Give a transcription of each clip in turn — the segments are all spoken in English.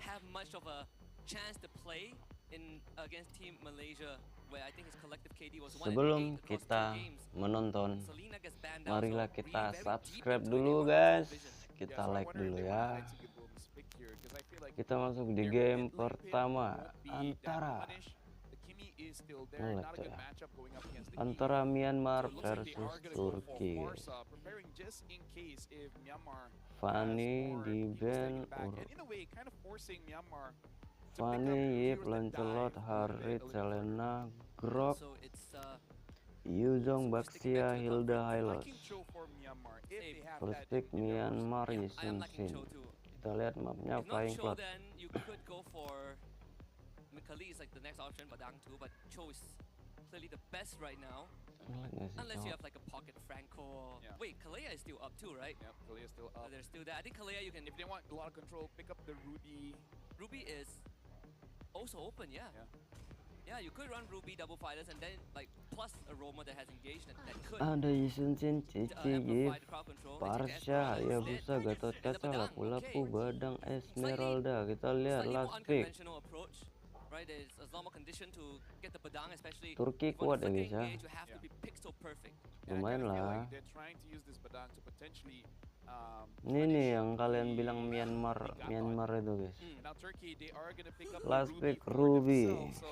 have much of a chance to play in against Team Malaysia, where I think his collective KD was 1 Sebelum in 8 across 2 kita games. menonton, Selena gets banned out, marilah so kita really very deep subscribe into it. They dulu run full guys. vision. Kita so I like wonder if dulu they wanna ya. hide Tigaboom's pick here, because I feel like Kita masuk di their game mid lane pick pertama won't be that antara punish. The Kimi is still there, not a good matchup going up against the antara Myanmar So it looks like they versus are gonna go for Turkiye. Farsa, preparing just in case if Myanmar Fanny has more di people taking ban it back, and in a way kind of forcing Myanmar to pick up Fanny, Yip, heroes that Lancelot, dive a little Harit, further. Selena, Grok, So it's Yuzong, so sticking back Baxia, to the Hilda, comfort. Hylos. Liking Cho for Myanmar if they have First that pick in their Myanmar, Yeah, I am Yisin liking Sin. Cho too. Kita lihat mapnya If not Flying Cho, Plot. then you could go for Mikali is like the next option, Badang too, but Cho is clearly the best right now. Unless you have like a pocket Franco. Yeah. Wait, Kalea is still up too, right? Yep, Kalea's still up. There's still that. I think Kalea you can. If they want a lot of control, pick up the Ruby. Ruby is also open, yeah. Yeah, you could run Ruby double fighters and then like plus a Roma that has engaged that could Ada Yisun Sin, Cici, Yip, amplify the crowd control. Parsha, Hayabusa, Gatot Kaca, Lapu-Lapu, Badang, Esmeralda. Kita lihat Slightly more last pick. unconventional approach, right? There's a lot more condition to get the Badang, especially Turki if you want kuat to ya guys ya. engage, you have to be pixel perfect. And I Lumayan kinda feel lah. like they're trying to use this Badang to potentially Ini nih punish yang kalian the bilang Myanmar itu guys. Now Turkey, they are gonna pick up Last the pick, for Ruby. themselves, so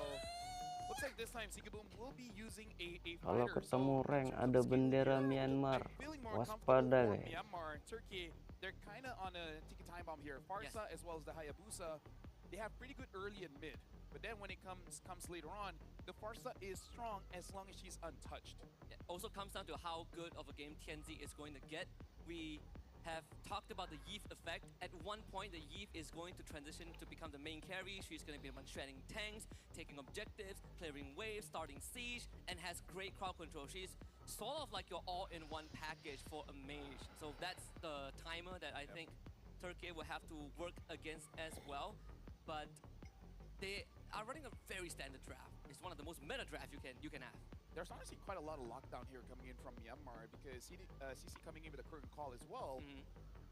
looks like this time Tigaboom will be using a Kalau fighter. ketemu So, rank in terms ada of skill bendera here, Myanmar, I'm feeling more waspada comfortable for guys. Myanmar. Turkey, they're kind of on a ticket time bomb here. Farsa as well as the Hayabusa, they have pretty good early and mid. But then when it comes later on, the Farsa is strong as long as she's untouched. It also comes down to how good of a game Tianzi is going to get. We have talked about the Iesf effect. At one point, the Iesf is going to transition to become the main carry. She's going to be the one shredding tanks, taking objectives, clearing waves, starting siege, and has great crowd control. She's sort of like your all-in-one package for a mage. So that's the timer that I think Turkiye will have to work against as well. But they are running a very standard draft. It's one of the most meta drafts you can have. There's honestly quite a lot of lockdown here coming in from Myanmar because CC coming in with a curtain call as well,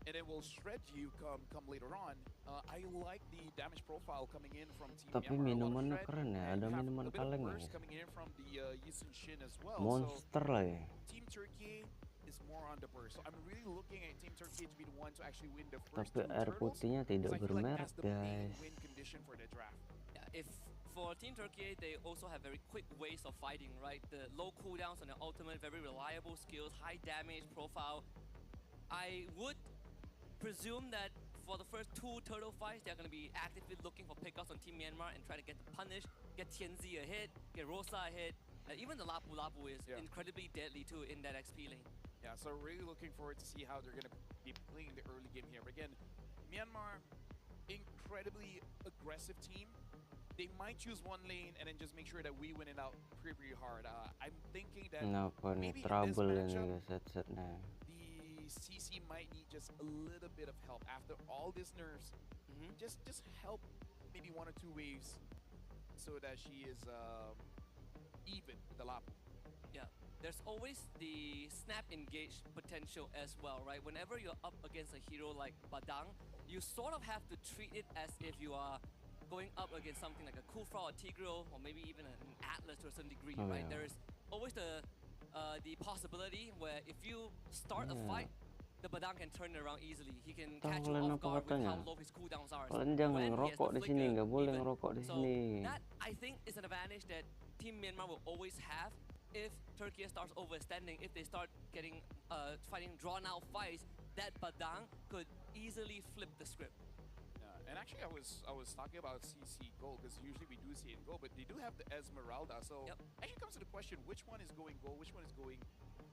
and it will shred you come later on. I like the damage profile coming in from Team Tapi Myanmar. minumannya keren ya, ada minuman kaleng ya. Coming in from the Yisun Shin as well. Monster so, lah ya. Team Turkey is more on the burst. So I'm really looking at Team Turkey to be the one to actually win the first Tapi two air turtles, putihnya tidak because I feel like bermerek that's the main guys. win condition for the draft. Yeah, if for Team Turkiye, they also have very quick ways of fighting, right? The low cooldowns on the ultimate, very reliable skills, high damage profile. I would presume that for the first two turtle fights, they're going to be actively looking for pickups on Team Myanmar and try to get the punish, get Tianzi a hit, get Rosa a hit. Even the Lapu-Lapu is incredibly deadly too in that XP lane. Yeah, so really looking forward to see how they're going to be playing the early game here. But again, Myanmar, incredibly aggressive team. They might choose one lane and then just make sure that we win it out pretty hard. I'm thinking that Kenapa nih maybe in this trouble ini matchup, guys headsetnya. the CC might need just a little bit of help after all these nerfs. Just help maybe one or two waves so that she is even with the Lapu. Yeah, there's always the snap engage potential as well, right? Whenever you're up against a hero like Badang, you sort of have to treat it as if you are going up against something like a Kufra or Tigreal, or maybe even an Atlas to a certain degree, right? There is always the possibility where if you start a fight, the Badang can turn it around easily. He can catch you off guard with how low his cooldowns are. Kalian jangan ngerokok di sini, nggak boleh ngerokok di sini. So that I think is an advantage that Team Myanmar will always have if Turkey starts overextending. If they start getting fighting drawn-out fights, that Badang could easily flip the script. And actually, I was talking about CC Gold because usually we do see it in Gold, but they do have the Esmeralda. So actually comes to the question, which one is going Gold, which one is going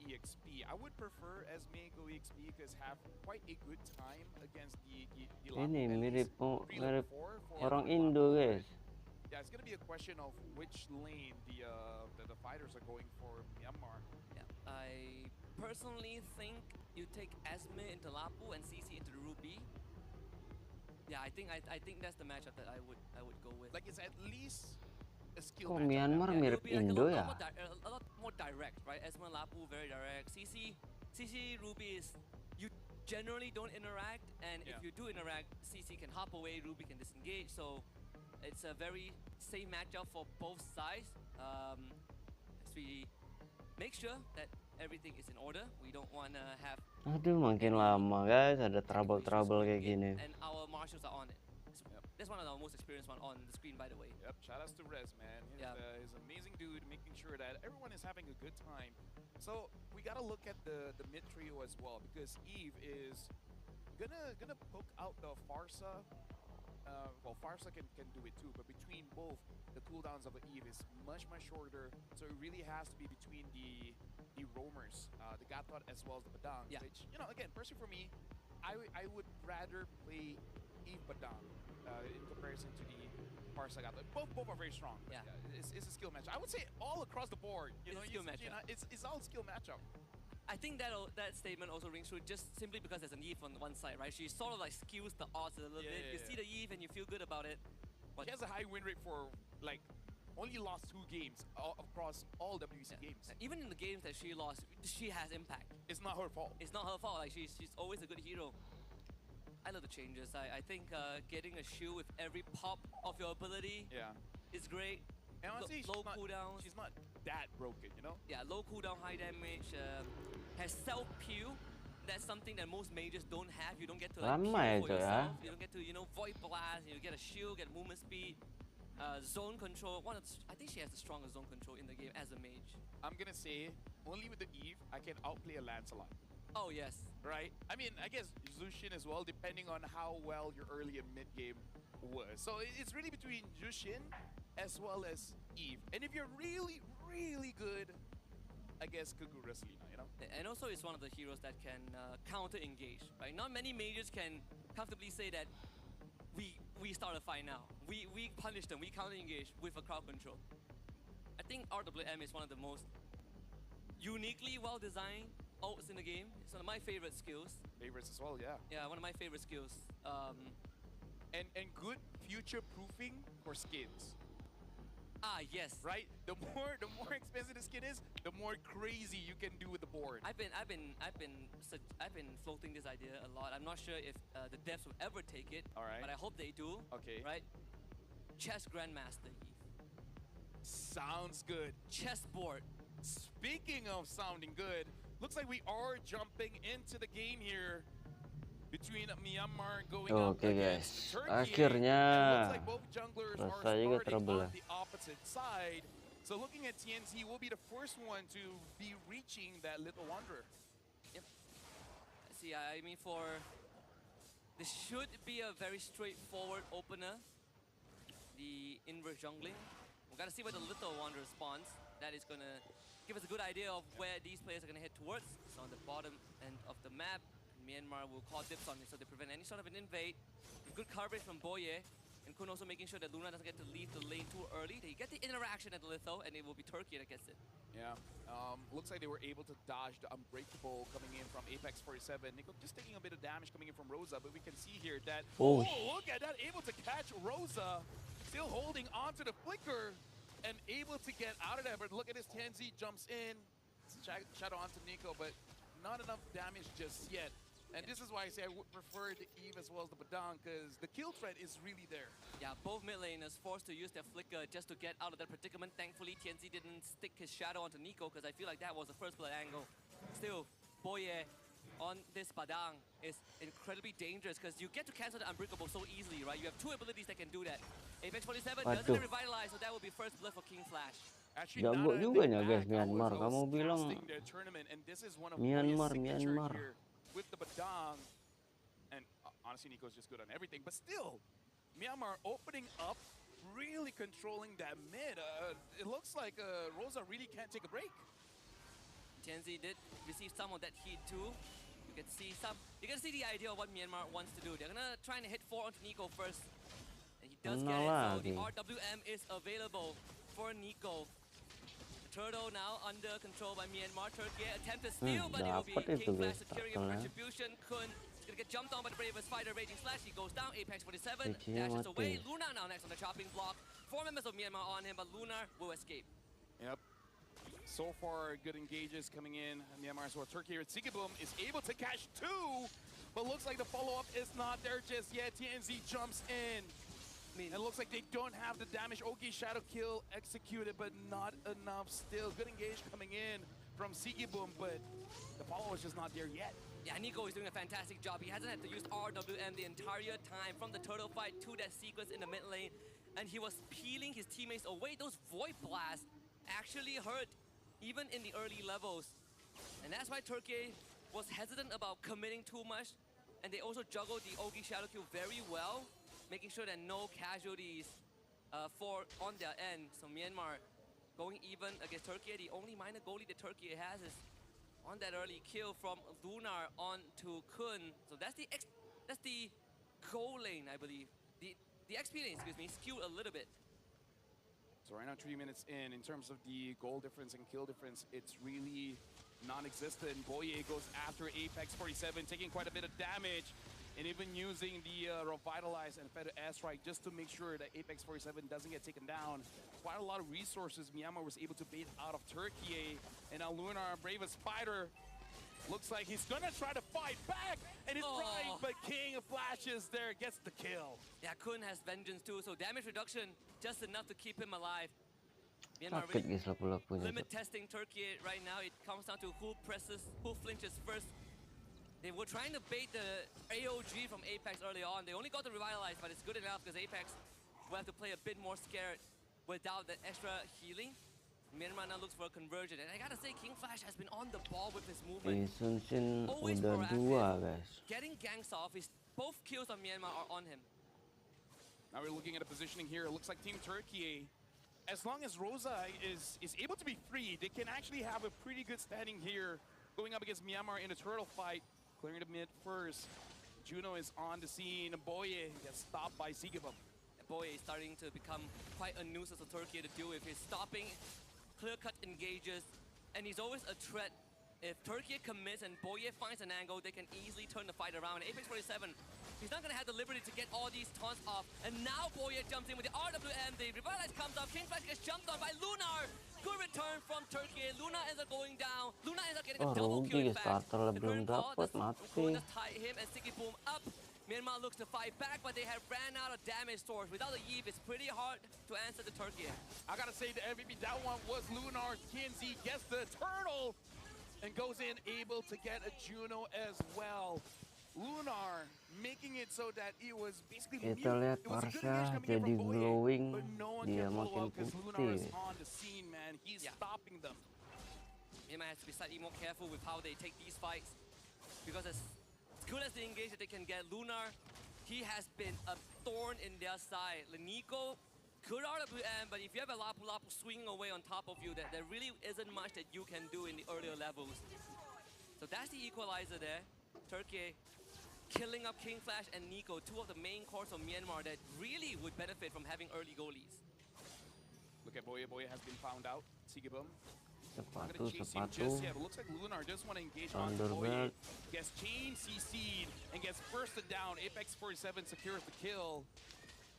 EXP? I would prefer Esme go EXP because have quite a good time against the Ini mirip for orang Indo guys. Yeah, it's gonna be a question of which lane the fighters are going for Myanmar. Yeah, I personally think you take Esme into Lapu and CC into the Ruby. Yeah, I think that's the matchup that I would go with. Like it's at least a skill Kok matchup. Myanmar mirip Indo ya? A lot more direct, right? Esme Lapu very direct. CC Ruby is you generally don't interact, and Yeah. if you do interact, CC can hop away, Ruby can disengage, so it's a very safe matchup for both sides. As we make sure that everything is in order, we don't want to have Aduh, makin lama guys, ada trouble-trouble kayak gini. and our marshals are on it. Yep. That's one of our most experienced one on the screen, by the way. Yep, shout outs to Rez, man. He's an amazing dude, making sure that everyone is having a good time. So we gotta look at the mid trio as well, because Eve is gonna poke out the Farsa. Well, Farsa can do it too, but between both, the cooldowns of the Eve is much shorter. So it really has to be between the roamers, the Gatot as well as the Badang. Yeah. Which, you know, again, personally for me, I would rather play Eve Badang in comparison to the Farsa Gatot. Both are very strong. Yeah. It's a skill match. I would say all across the board. You know, It's a skill matchup. It's all skill matchup. I think that statement also rings true just simply because there's an Eve on one side, right? She sort of like skews the odds a little bit. You see the Eve and you feel good about it. But She has a high win rate for, like, only lost 2 games across all WC games. even in the games that she lost, she has impact. It's not her fault. It's not her fault. Like she's always a good hero. I love the changes. I think getting a shield with every pop of your ability Yeah. is great. And honestly, low cooldowns. she's not that broken, you know? Yeah, low cooldown, high damage. Has self peel. That's something that most mages don't have. You don't get to like, Lama peel for itu ya. yourself. You don't get to void blast. You get a shield, get movement speed, zone control. I think she has the strongest zone control in the game as a mage. I'm gonna say, only with the Eve, I can outplay a Lancelot. Oh yes. Right? I mean, I guess Zushin as well, depending on how well your early and mid game was. So it's really between Zushin as well as Eve. And if you're really good, I guess Kagura Selena, you know? And also it's one of the heroes that can counter-engage, right? Not many mages can comfortably say that we start a fight now. We punish them, we counter-engage with a crowd control. I think RWM is one of the most uniquely well-designed ults in the game. It's one of my favorite skills. Favorites as well, yeah. Yeah, one of my favorite skills. And good future-proofing for skins. Yes. Right? The more expensive the skin is, the more crazy you can do with the board. I've been floating this idea a lot. I'm not sure if the devs will ever take it. All right. But I hope they do. Okay. Right? Chess Grandmaster Eve. Sounds good. Chessboard. Speaking of sounding good, looks like we are jumping into the game here between Myanmar going up Oke against guys, Turkiye. akhirnya And looks like both junglers are selesai juga starting trouble on the opposite side. So looking at TNT, will be the first one to be reaching that little wanderer. Yep. See, I mean, this should be a very straightforward opener. The inverse jungling. We gotta see where the little wanderer spawns. That is gonna give us a good idea of where these players are gonna head towards. So on the bottom end of the map, Myanmar will call dips on it so they prevent any sort of an invade. Good coverage from Boye. And Kun also making sure that Luna doesn't get to leave the lane too early. They get the interaction at the Litho, and it will be Turkiye that gets it. Yeah, looks like they were able to dodge the Unbreakable coming in from Apex 47. Nico just taking a bit of damage coming in from Rosa, but we can see here that, Oh. Look at that, able to catch Rosa, still holding onto the flicker, and able to get out of there. But look at this, Tanzi jumps in, shadow onto Nico, but not enough damage just yet. And this is why I say I would prefer the Eve as well as the Badang, because the kill threat is really there. Yeah, both mid laners forced to use their flicker just to get out of that predicament. Thankfully, TNZ didn't stick his shadow onto Nico, because I feel like that was the first blood angle. Still, Boye on this Badang is incredibly dangerous, because you get to cancel the Unbreakable so easily, right? You have 2 abilities that can do that. Apex 47 doesn't Aduh. revitalize, so that will be first blood for King Flash. Actually, Jago now that I juga think ya, guys, back, Myanmar. I was Kamu bilang casting their tournament, and this is one of Myanmar, Boye's signature Myanmar. here with the Badang. And honestly, Nico's just good on everything. But still, Myanmar opening up, really controlling that mid. It looks like Rosa really can't take a break. TNZ did receive some of that heat too. You can see the idea of what Myanmar wants to do. They're gonna try and hit 4 onto Nico first. And he does get it, so the RWM is available for Nico. The turtle now under control by Myanmar. Turkiye attempt to steal, but it will be dapat King itu, Flash guys, securing turtle-nya. retribution. Kun is gonna get jumped on by the bravest fighter, Raging Slash. He goes down, Apex 47 Ichinya dashes mati. away. Luna now next on the chopping block. 4 members of Myanmar on him, but Luna will escape. Yep. So far, good engages coming in. Myanmar as well. Turkey with Sigiboom is able to catch 2. but looks like the follow-up is not there just yet. TNZ jumps in. And it looks like they don't have the damage. Okay, Shadow Kill executed, but not enough still. Good engage coming in from Sigibum, but the follow is just not there yet. Yeah, Nico is doing a fantastic job. He hasn't had to use RWM the entire time from the turtle fight to that sequence in the mid lane. And he was peeling his teammates away. Those Void Blasts actually hurt even in the early levels. And that's why Turkiye was hesitant about committing too much. And they also juggled the Ogi Shadow Kill very well, making sure that no casualties on their end. So Myanmar going even against Turkiye. The only minor goalie that Turkiye has is on that early kill from Lunar on to Kun. So that's the goal lane, I believe. The XP lane, excuse me, skewed a little bit. So right now, 3 minutes in terms of the goal difference and kill difference, it's really non-existent. Boye goes after Apex 47, taking quite a bit of damage, and even using the Revitalize and Fed Airstrike just to make sure that Apex 47 doesn't get taken down. Quite a lot of resources Myanmar was able to bait out of Turkiye, and now Lunar, brave as Spider, looks like he's gonna try to fight back, and he's trying, but King flashes there, gets the kill. Yeah, Kun has Vengeance too, so damage reduction just enough to keep him alive. Myanmar really limit testing Turkiye right now. It comes down to who flinches first. They were trying to bait the AOG from Apex early on. They only got the Revitalize, but it's good enough because Apex will have to play a bit more scared without the extra healing. Myanmar now looks for a conversion, and I gotta say, King Flash has been on the ball with his movement. Always proactive. Getting ganks off. Both kills on Myanmar are on him. Now we're looking at a positioning here. It looks like Team Turkiye, as long as Rosa is able to be free, they can actually have a pretty good standing here, going up against Myanmar in a turtle fight. Clearing the mid first. Juno is on the scene. Boye gets stopped by Sigibum. Boye is starting to become quite a nuisance for Turkiye to deal with. He's stopping clear-cut engages, and he's always a threat. If Turkiye commits and Boye finds an angle, they can easily turn the fight around. Apex 47, he's not gonna have the liberty to get all these taunts off. And now Boye jumps in with the RWM, the Revitalize comes up, King Flash gets jumped on by Lunar. Good return from Turkiye. Luna ends up going down. Luna ends up getting a double kill in fact. The current call just tie him and Sigibum up. Myanmar looks to fight back, but they have ran out of damage source. Without a Iesf, it's pretty hard to answer the Turkiye. I gotta say, the MVP, that one was Lunar. TNZ gets the turtle and goes in, able to get a Juno as well. Lunar making it so that it was basically kita lihat Parsa jadi glowing, dia makin putih. On the scene, man. He's stopping them. Myanmar has to be slightly more careful with how they take these fights, because as good as the engage that they can get, Lunar, he has been a thorn in their side. Nico, good RWM, but if you have a Lapu Lapu swinging away on top of you, there really isn't much that you can do in the earlier levels. So that's the equalizer there. Turkiye killing up King Flash and Nico, two of the main cores of Myanmar that really would benefit from having early goalies. Look at Boye. Boye has been found out. Sigibum. Sepatu. Yeah, but looks like Lunar just want to engage on Boye. Gets chain CC'd and gets bursted down. Apex 47 secures the kill.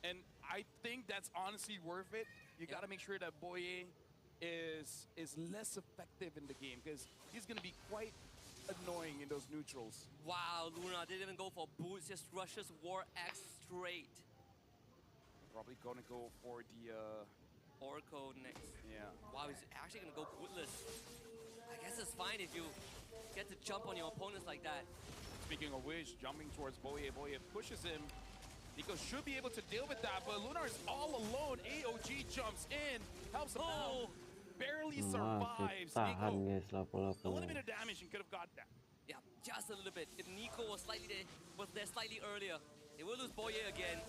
And I think that's honestly worth it. You got to make sure that Boye is less effective in the game, because he's going to be quite annoying in those neutrals. Wow, Luna didn't even go for boots, just rushes War Axe straight. Probably going to go for the Oracle next. Yeah. Wow, he's actually going to go bootless. I guess it's fine if you get to jump on your opponents like that. Speaking of which, jumping towards Boye. Boye pushes him. Nico should be able to deal with that, but Lunar is all alone. AOG jumps in, helps him out. Barely survives. Nico, a little bit of damage and could have got that. Yeah, just a little bit. If Nico was there slightly earlier, they will lose Boye again.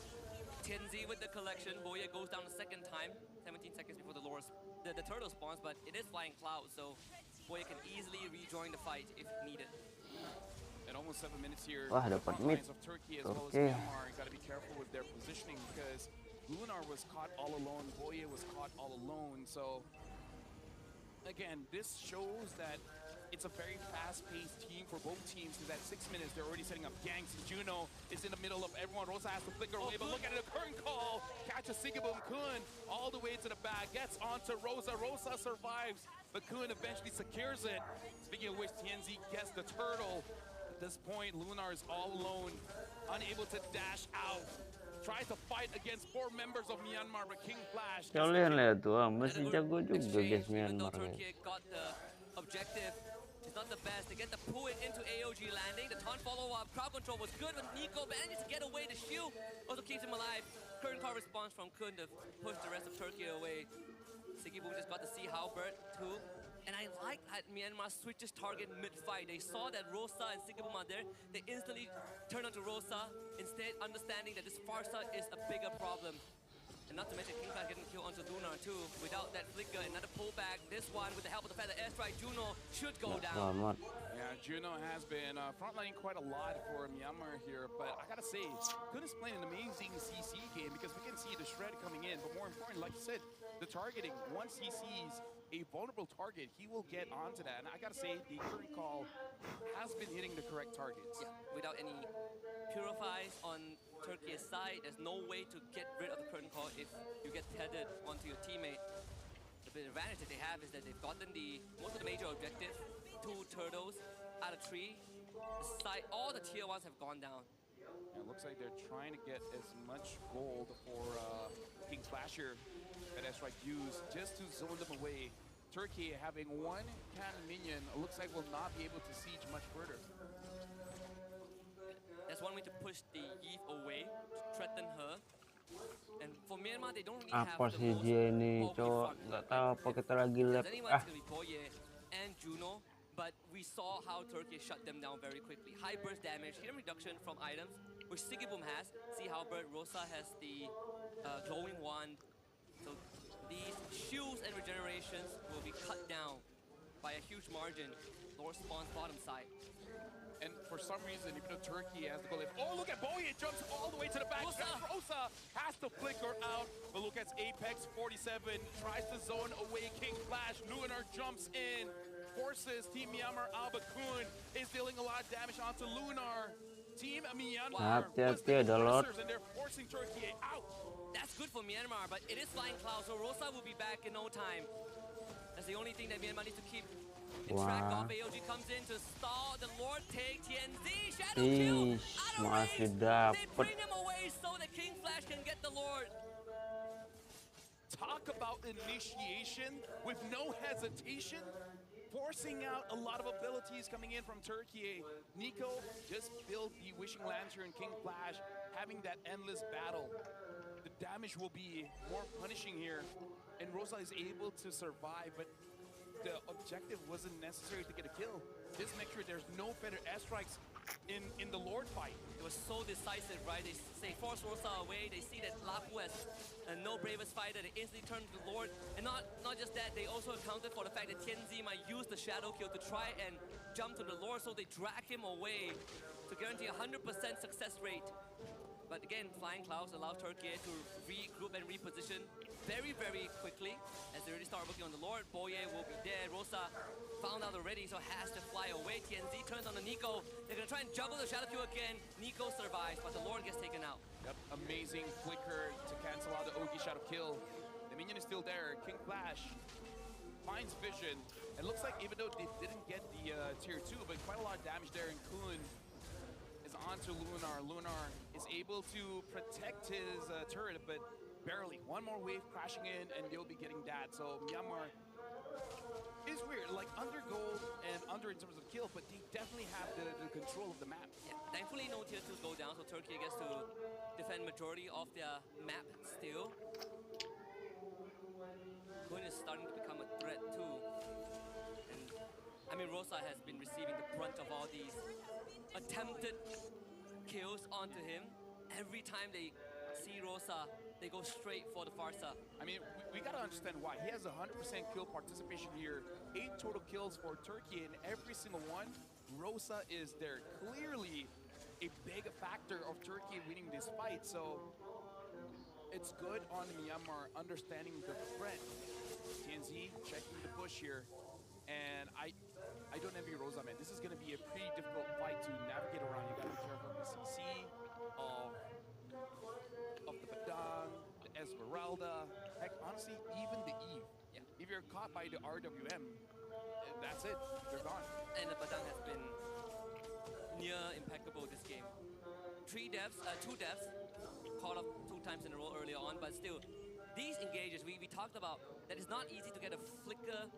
TNZ with the collection. Boye goes down the second time, 17 seconds before the turtle spawns, but it is Flying Cloud, so Boye can easily rejoin the fight if needed. And almost 7 minutes here. Wah, dapat mid. Of Turkey as well as Myanmar, got to be careful with their positioning, because Lunar was caught all alone. Boye was caught all alone. So again, this shows that it's a very fast-paced team for both teams, because at 6 minutes, they're already setting up ganks. Juno is in the middle of everyone. Rosa has to flicker away, but look at the current call. Catches Sigibum. Kun all the way to the back, gets onto Rosa. Rosa survives, but Kun eventually secures it. Speaking of which, TNZ gets the turtle. At this point, Lunar is all alone, unable to dash out. Tries to fight against 4 members of Myanmar, but King Flash. Kalian lihat tuh, masih Had a jago good juga guys exchange, even though Myanmar guys. Turkiye got the objective. It's not the best. They get to pull it into AOG landing. The taunt follow-up. Crowd control was good, but Nico manages to get away. The shield also keeps him alive. Current call response from Kun to push the rest of Turkey away. Siggy Boom just got to see Halbert too. And I like that Myanmar switches target mid-fight. They saw that Rosa and Siggy Boom are there. They instantly turned onto Rosa, instead understanding that this Farsa is a bigger problem. And not to mention King Flash getting killed onto Lunar too. Without that flicker, another pullback. This one, with the help of the feather airstrike, Juno should go down. Yeah, Juno has been frontlining quite a lot for Myanmar here, but I gotta say, Kun is playing an amazing CC game because we can see the shred coming in, but more important, like you said, the targeting. Once he sees a vulnerable target, he will get onto that. And I gotta say, the current call has been hitting the correct targets. Yeah, without any purifies on Turkey's side, there's no way to get rid of the current call if you get tethered onto your teammate. The big advantage that they have is that they've gotten most of the major objectives, 2 turtles out of 3. The side, all the tier 1s have gone down. Yeah, it looks like they're trying to get as much gold for King Flasher that S-Strike used just to zone them away. Turkey having 1 cannon minion, it looks like will not be able to siege much further. That's one way to push the Iesf away, to threaten her. And for Myanmar, they don't really have Apa the sih most dia ini bulky cowok, front nggak line. tahu apa kita lagi lab. Anyone's gonna be Boye and Juno, but we saw how Turkey shut them down very quickly. High burst damage, hit reduction from items, which Siggy Boom has. See Halbert, Rosa has the glowing wand. So these shields and regenerations will be cut down by a huge margin. Lord spawns bottom side. And for some reason, even though Turkey has the goal, oh, look at Boye, jumps all the way to the back. Rosa has to flicker out, but look at Apex 47, tries to zone away King Flash. Lunar jumps in, forces Team Myanmar. Albert Kun is dealing a lot of damage onto Lunar. Team Myanmar was the aggressors, and they're forcing Turkey out. That's good for Myanmar, but it is Flying Cloud, so Rosa will be back in no time. That's the only thing that Myanmar needs to keep in track of. AOG comes in to stall the Lord take TNZ. Shadow kill out of range. They bring him away so that King Flash can get the Lord. Talk about initiation with no hesitation. Forcing out a lot of abilities coming in from Turkey. Nico just built the Wishing Lantern, King Flash, having that endless battle. The damage will be more punishing here, and Rosa is able to survive, but the objective wasn't necessary to get a kill. Just make sure there's no better airstrikes in the Lord fight. It was so decisive, right? They force Rosa away. They see that Lapu has no bravest fighter. They instantly turn to the Lord. And not just that, they also accounted for the fact that TNZ might use the shadow kill to try and jump to the Lord, so they drag him away to guarantee a 100% success rate. But again, Flying Clouds allow Turkey to regroup and reposition very, very quickly as they already start working on the Lord. Boye will be dead. Rosa found out already, so has to fly away. TNZ turns on the Nico. They're gonna try and juggle the Shadow Kill again. Nico survives, but the Lord gets taken out. Yep, amazing flicker to cancel out the Ogi Shadow Kill. The minion is still there. King Flash finds vision. It looks like even though they didn't get the tier 2, but quite a lot of damage there, and Kun is onto Lunar. Lunar is able to protect his turret, but barely. One more wave crashing in, and they'll be getting that. So Myanmar is weird, like under gold and under in terms of kill, but they definitely have the control of the map. Yeah, thankfully no tier 2s go down, so Turkey gets to defend majority of their map still. Kun is starting to become a threat too. And I mean, Rosa has been receiving the brunt of all these attempted kills onto him. Every time they see Rosa, they go straight for the Farsa. I mean, we gotta understand why. He has 100% kill participation here. 8 total kills for Turkey, and every single one, Rosa is there. Clearly a big factor of Turkey winning this fight, so it's good on Myanmar understanding the threat. TNZ checking the push here, and I don't envy Rosa, man. This is gonna be a pretty difficult fight to navigate around. You gotta be careful of the CC, of the Badang, the Esmeralda, heck, honestly, even the Eve. Yeah. If you're caught by the RWM, that's it, you're gone. And the Badang has been near impeccable this game. 2 deaths, caught up 2 times in a row earlier on, but still, these engages, we talked about that it's not easy to get a flicker,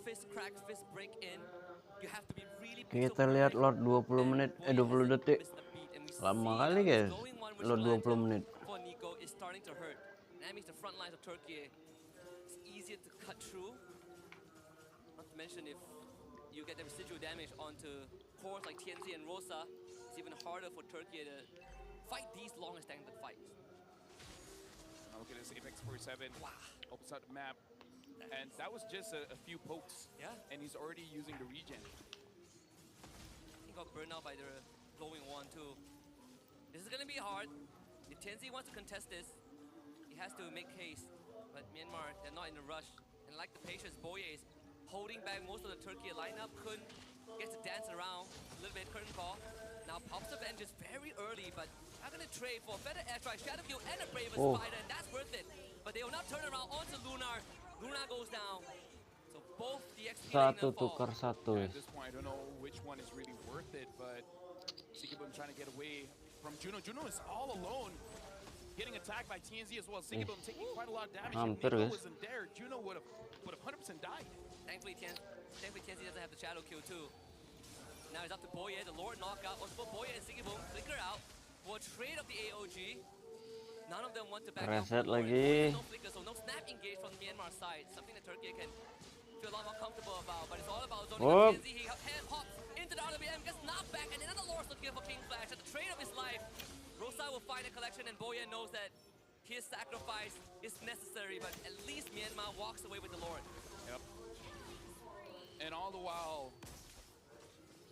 fist crack, fist break in. You have to be really Kita lihat Lord 20 menit, 20 detik. Lama kali guys, Lord 20 menit. For Nico is starting to hurt. That means the front lines of Turkey is easier to cut through. Not to mention if you get the residual damage onto cores like TNZ and Rosa, it's even harder for Turkey to fight these long extended fights. Now look at this, Apex 47 Wow. opens out the map. And that was just a few pokes. Yeah. And he's already using the regen. He got burned out by the glowing one too. This is gonna be hard. If TNZ wants to contest this, he has to make haste. But Myanmar, they're not in a rush. And like the patience, Boye is holding back most of the Turkey lineup. Kun gets to dance around a little bit, curtain call. Now pops up and just very early, but I'm gonna trade for a better airstrike, Shadow View, and a Braver Spider, and that's worth it. But they will not turn around onto Lunar. Lunar goes down. So both the XP Satu tukar satu. At this point, I don't know which one is really worth it, but Sigibum trying to get away from Juno. Juno is all alone, getting attacked by TNZ as well. Sigibum taking quite a lot of damage. If Nico wasn't there, Juno would have 100% died. Thankfully, TNZ doesn't have the shadow kill too. Now it's up to Boye, the Lord knockout. Also for Boye and Sigibum, flicker out for a trade of the AOG. None of them want to back out. Reset lagi. No flicker, so no snap engage from the Myanmar side. Something that Turkey can feel a lot more comfortable about. But it's all about zoning TNZ. He hops into the RWM, gets knocked back, and another Lord looking for King Flash at the trade of his life. Rosa will find a collection, and Boye knows that his sacrifice is necessary, but at least Myanmar walks away with the Lord. Yep. And all the while,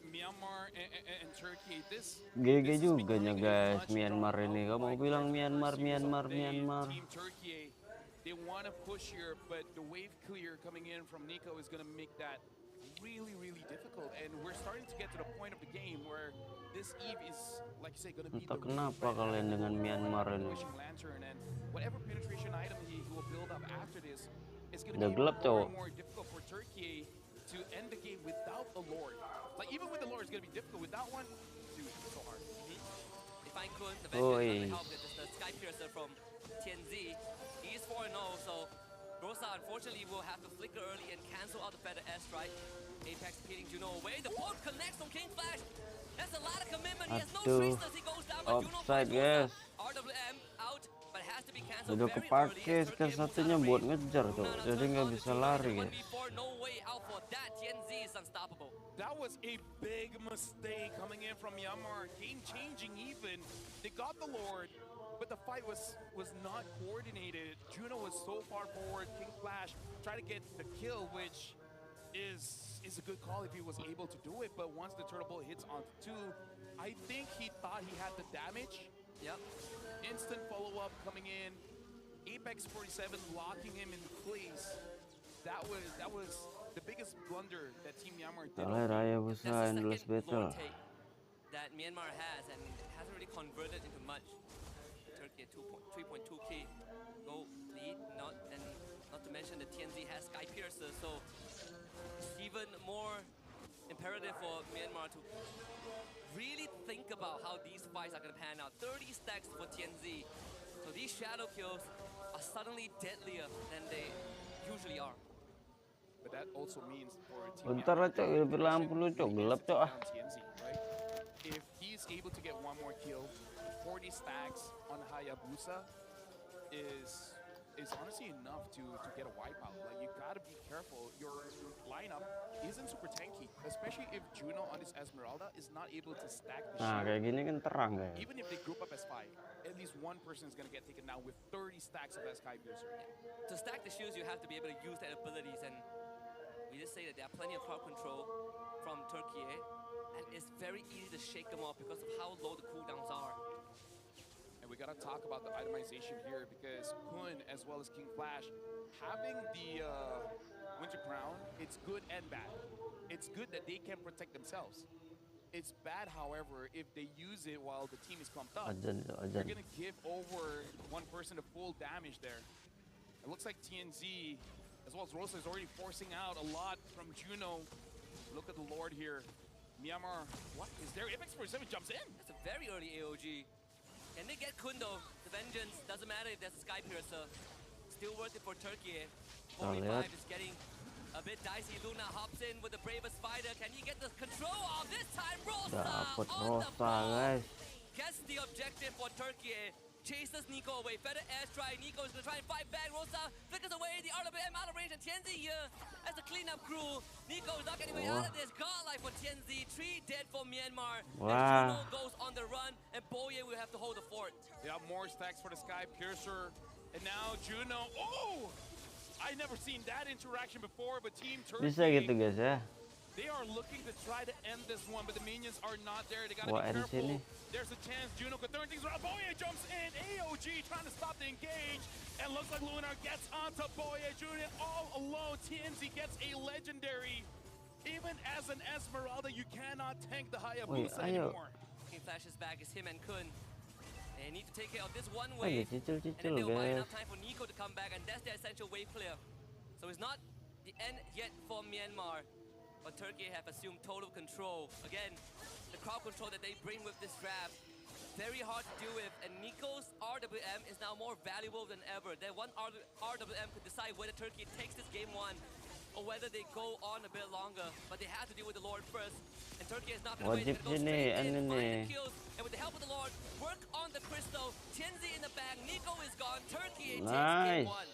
Myanmar and Turkey, this GG juga nya guys, Myanmar ini. Kamu bilang Myanmar. Team Turkiye, they want to push here, but the wave clear coming in from Nico is going to make that really, really difficult. And we're starting to get to the point of the game where this Eve is, like you say, going to be Entah kenapa kalian dengan Myanmar ini. lantern, and whatever penetration item he will build up after this is going to Udah be gelap, more cowok. and more difficult for Turkey to end the game without a Lord. Like even with the Lord, it's going to be difficult. Without one, dude, it's so hard. They find Kun, the veteran, trying to help it. It's the Sky Piercer from TNZ. He is 4-0, so Rosa unfortunately will have to flicker early and cancel out the better airstrike. Apex hitting Juno away. The bolt connects from King Flash. That's a lot of commitment. He has no traces. He goes down, but Juno Offside guys. RWM out, but has to be cancelled Udah very kepake early. skill satunya buat ngejar tuh, jadi nggak bisa lari guys. No way out for that. TNZ is unstoppable. That was a big mistake coming in from Myanmar. Game changing even. They got the Lord, but the fight was not coordinated. Juno was so far forward. King Flash tried to get the kill, which is a good call if he was able to do it. But once the turtle ball hits onto 2, I think he thought he had the damage. Yep. Instant follow-up coming in. Apex 47 locking him in place. That was the biggest blunder that Team Myanmar did. Raya Busa endless battle. That Myanmar has, and it hasn't really converted into much. Turkey at 3.2k go lead, not to mention the TNZ has Sky Piercer, so it's even more imperative for Myanmar to really think about how these fights are going to pan out. 30 stacks for TNZ, so these shadow kills are suddenly deadlier than they usually are. But that also means for Team Bentar lah cok, berlampu lu cok, gelap cok ah. TNZ, right? If he's able to get one more kill, 40 stacks on Hayabusa is honestly enough to get a wipeout. Like, you gotta be careful. Your lineup isn't super tanky, especially if Juno on this Esmeralda is not able to stack the Nah, kayak gini kan terang guys. Even if they group up as 5, at least one person is gonna get taken down with 30 stacks of Sky Piercer. To stack the shields, you have to be able to use their abilities, and we just say that there are plenty of crowd control from Turkiye, and it's very easy to shake them off because of how low the cooldowns are. We gotta talk about the itemization here, because Kun as well as King Flash having the Winter Crown, it's good and bad. It's good that they can protect themselves. It's bad, however, if they use it while the team is clumped up. They're gonna give over one person the full damage there. It looks like TNZ as well as Rosa is already forcing out a lot from Juno. Look at the Lord here. Myanmar, what is there? Apex 47 jumps in. That's a very early AOG. Can they get Kundo? The Vengeance doesn't matter if there's a Sky Piercer. Still worth it for Turkiye. 45 is getting a bit dicey. Luna hops in with the bravest fighter. Can he get the control off this time? Rosa Dapat on the Rosa, ball. guys. Gets the objective for Turkiye. Chases Nico away. Feather airstrike. Nico is going to try and fight back. Rosa flickers away. The RWM out of range. And Tianzi here as a cleanup crew. Nico is not getting way out of this. Godlife for Tianzi. 3 dead for Myanmar. Wow. And Juno goes on the run. And Boye will have to hold the fort. They have more stacks for the Sky Piercer. And now Juno. Oh! I never seen that interaction before, but Team Turkey. Bisa gitu guys ya. They are looking to try to end this one, but the minions are not there. They gotta Wah, be end careful. sini. There's a chance Juno could turn things around. Boye jumps in. AOG trying to stop the engage. And looks like Lunar gets onto Boye. Juno all alone. TNZ gets a legendary. Even as an Esmeralda, you cannot tank the Hayabusa anymore. He flashes back. It's him and Kun. They need to take care of this one Lagi wave. And cicil-cicil then they'll buy guys. enough time for Nico to come back. And that's the essential wave clear. So it's not the end yet for Myanmar. But Turkey have assumed total control. Again, the crowd control that they bring with this draft, very hard to deal with. And Nico's RWM is now more valuable than ever. That one RWM could decide whether Turkey takes this game 1 or whether they go on a bit longer. But they have to deal with the Lord first. And Turkey is not going to wait. Wajib They're gonna go sini, straight in, ini find nih. the kills. And with the help of the Lord, work on the crystal. Tianzi in the back. Nico is gone. Turkey takes game 1.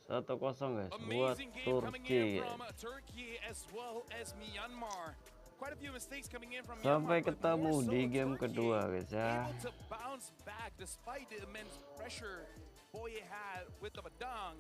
1-0 guys buat Amazing game coming in Turki. from Turkey as well as Myanmar. Quite a few mistakes coming in from Sampai Myanmar, but ketemu more so di game Turkey kedua guys ya. able to bounce back despite the immense pressure Boye had with the Badang.